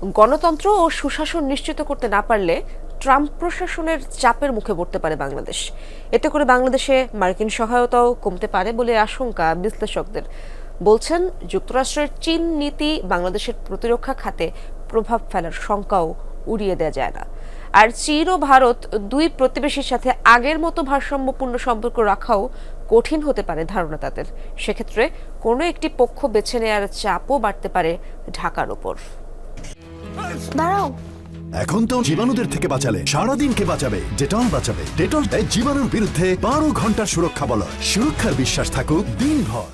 গণতন্ত্র ও সুশাসন নিশ্চিত করতে না পারলে ট্রাম্প প্রশাসনের চাপের মুখে পড়তে পারে বাংলাদেশ। এতে করে বাংলাদেশে মার্কিন সহায়তাও কমতে পারে বলে আশঙ্কা বিশ্লেষকদের। বলছেন, যুক্তরাষ্ট্রের চীন নীতি বাংলাদেশের প্রতিরক্ষা খাতে প্রভাব ফেলার শঙ্কাও উড়িয়ে দেওয়া যায় না। আর চীন ও ভারত দুই প্রতিবেশীর সাথে আগের মতো ভারসাম্যপূর্ণ সম্পর্ক রাখাও কঠিন হতে পারে ধারণা তাদের। সেক্ষেত্রে কোনো একটি পক্ষ বেছে নেওয়ার চাপও বাড়তে পারে ঢাকার ওপর। দাঁড়াও, এখন তো জীবাণুদের থেকে বাঁচালে সারাদিন কে বাঁচাবে? ডেটল বাঁচাবে। ডেটল দেয় জীবাণুর বিরুদ্ধে 12 ঘন্টার সুরক্ষা বলয়। সুরক্ষার বিশ্বাস থাকুক দিনভর।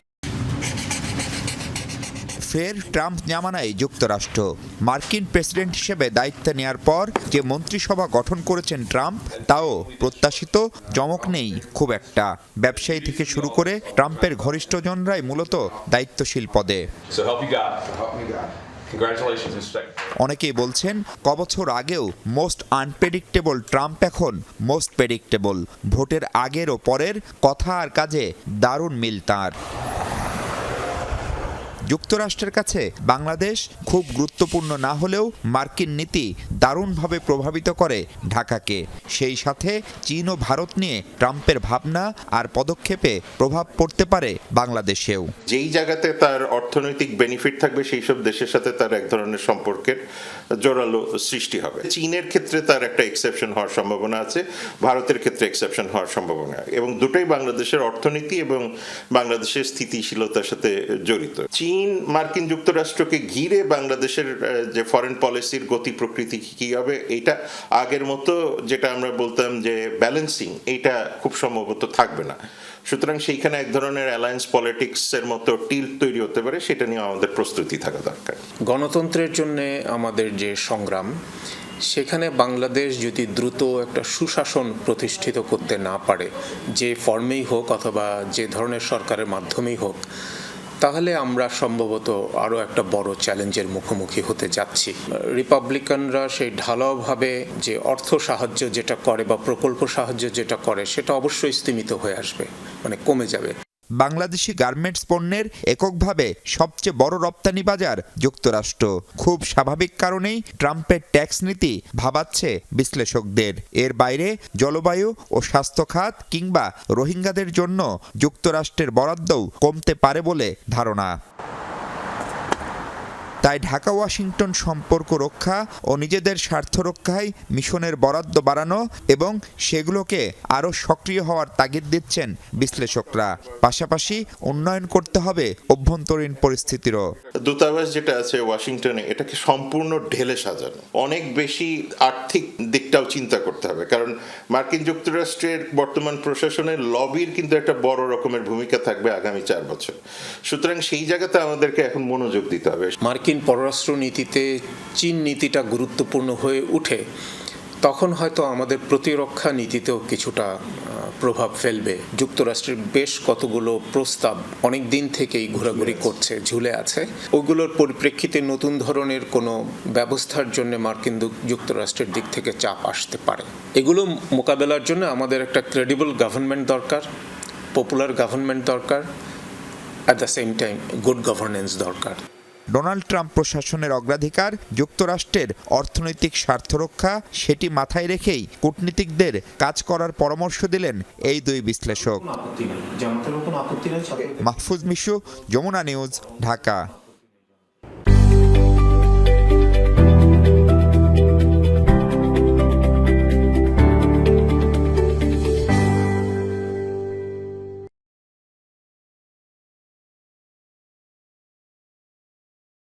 ফের ট্রাম্প জামানায় যুক্তরাষ্ট্র মার্কিন প্রেসিডেন্ট হিসেবে দায়িত্ব নেয়ার পর যে মন্ত্রিসভা গঠন করেছেন ট্রাম্প, তাও প্রত্যাশিত চমক নেই খুব একটা। ব্যবসায়ী থেকে শুরু করে ট্রাম্পের ঘনিষ্ঠজনরাই মূলত দায়িত্বশীল পদে। অনেকেই বলছেন, কবছর আগেও মোস্ট আনপ্রেডিক্টেবল ট্রাম্প এখন মোস্ট প্রেডিক্টেবল। ভোটের আগের ও পরের কথা আর কাজে দারুণ মিল তাঁর। যুক্তরাষ্ট্রের কাছে বাংলাদেশ খুব গুরুত্বপূর্ণ না হলেও মার্কিন নীতি দারুণভাবে প্রভাবিত করে ঢাকাকে। সেই সাথে চীন ও ভারত নিয়ে ট্রাম্পের ভাবনা আর পদক্ষেপে প্রভাব পড়তে পারে বাংলাদেশেও। যেই জায়গাতে তার অর্থনৈতিক বেনিফিট থাকবে সেই সব দেশের সাথে তার এক ধরনের সম্পর্কের জোরালো সৃষ্টি হবে। চীনের ক্ষেত্রে তার একটা এক্সেপশন হওয়ার সম্ভাবনা আছে, ভারতের ক্ষেত্রে এক্সেপশন হওয়ার সম্ভাবনা, এবং দুটোই বাংলাদেশের অর্থনীতি এবং বাংলাদেশের স্থিতিশীলতার সাথে জড়িত। চীন মার্কিন যুক্তরাষ্ট্রকে ঘিরে বাংলাদেশের যে ফরেন পলিসির গতি প্রকৃতি কি হবে, এটা আগের মতো যেটা আমরা বলতাম যে ব্যালেন্সিং, এইটা খুব সম্ভবত থাকবে না। সুতরাং সেইখানে এক ধরনের অ্যালায়েন্স পলিটিক্সের মতো টিল্ট তৈরি হতে পারে, সেটা নিয়ে আমাদের প্রস্তুতি থাকা দরকার। গণতন্ত্রের জন্য আমাদের যে সংগ্রাম, সেখানে বাংলাদেশ যদি দ্রুত একটা সুশাসন প্রতিষ্ঠিত করতে না পারে, যে ফর্মেই হোক অথবা যে ধরনের সরকারের মাধ্যমেই হোক, তাহলে আমরা সম্ভবত আরও একটা বড় চ্যালেঞ্জের মুখোমুখি হতে যাচ্ছি। রিপাবলিকানরা সেই ঢালাওভাবে যে অর্থ সাহায্য যেটা করে বা প্রকল্প সাহায্য যেটা করে, সেটা অবশ্যই স্তীমিত হয়ে আসবে, মানে কমে যাবে। বাংলাদেশি গার্মেন্টস পণ্যের এককভাবে সবচেয়ে বড় রপ্তানি বাজার যুক্তরাষ্ট্র। খুব স্বাভাবিক কারণেই ট্রাম্পের ট্যাক্স নীতি ভাবাচ্ছে বিশ্লেষকদের। এর বাইরে জলবায়ু ও স্বাস্থ্য খাত কিংবা রোহিঙ্গাদের জন্য যুক্তরাষ্ট্রের বরাদ্দও কমতে পারে বলে ধারণা। তাই ঢাকা ওয়াশিংটন সম্পর্ক রক্ষা ও নিজেদের স্বার্থ রক্ষায় মিশনের বরাদ্দ বাড়ানো এবং সেগুলোকে আরও সক্রিয় হওয়ার তাগিদ দিচ্ছেন বিশ্লেষকরা। পাশাপাশি উন্নয়ন করতে হবে অভ্যন্তরীণ পরিস্থিতিরও। দূতাবাস যেটা আছে ওয়াশিংটনে, এটাকে সম্পূর্ণ ঢেলে সাজানো, অনেক বেশি আর্থিক দিকটাও চিন্তা করতে হবে, কারণ মার্কিন যুক্তরাষ্ট্রের বর্তমান প্রশাসনের লবির কিন্তু একটা বড় রকমের ভূমিকা থাকবে আগামী 4 বছর। সুতরাং সেই জায়গাতে আমাদেরকে এখন মনোযোগ দিতে হবে। মার্কিন পররাষ্ট্র নীতিতে চীন নীতিটা গুরুত্বপূর্ণ হয়ে উঠে, তখন হয়তো আমাদের প্রতিরক্ষা নীতিতেও কিছুটা প্রভাব ফেলবে। যুক্তরাষ্ট্রের বেশ কতগুলো প্রস্তাব অনেক দিন থেকেই ঘোরাঘুরি করছে, ঝুলে আছে। ওগুলোর পরিপ্রেক্ষিতে নতুন ধরনের কোনো ব্যবস্থার জন্য মার্কিন যুক্তরাষ্ট্রের দিক থেকে চাপ আসতে পারে। এগুলো মোকাবেলার জন্য আমাদের একটা ক্রেডিবল গভর্নমেন্ট দরকার, পপুলার গভর্নমেন্ট দরকার, at the same time good governance দরকার। ডোনাল্ড ট্রাম্প প্রশাসনের অগ্রাধিকার যুক্তরাষ্ট্রের অর্থনৈতিক স্বার্থ রক্ষা, সেটি মাথায় রেখেই কূটনীতিকদের কাজ করার পরামর্শ দিলেন এই দুই বিশ্লেষক। মাহফুজ মিশু, যমুনা নিউজ, ঢাকা।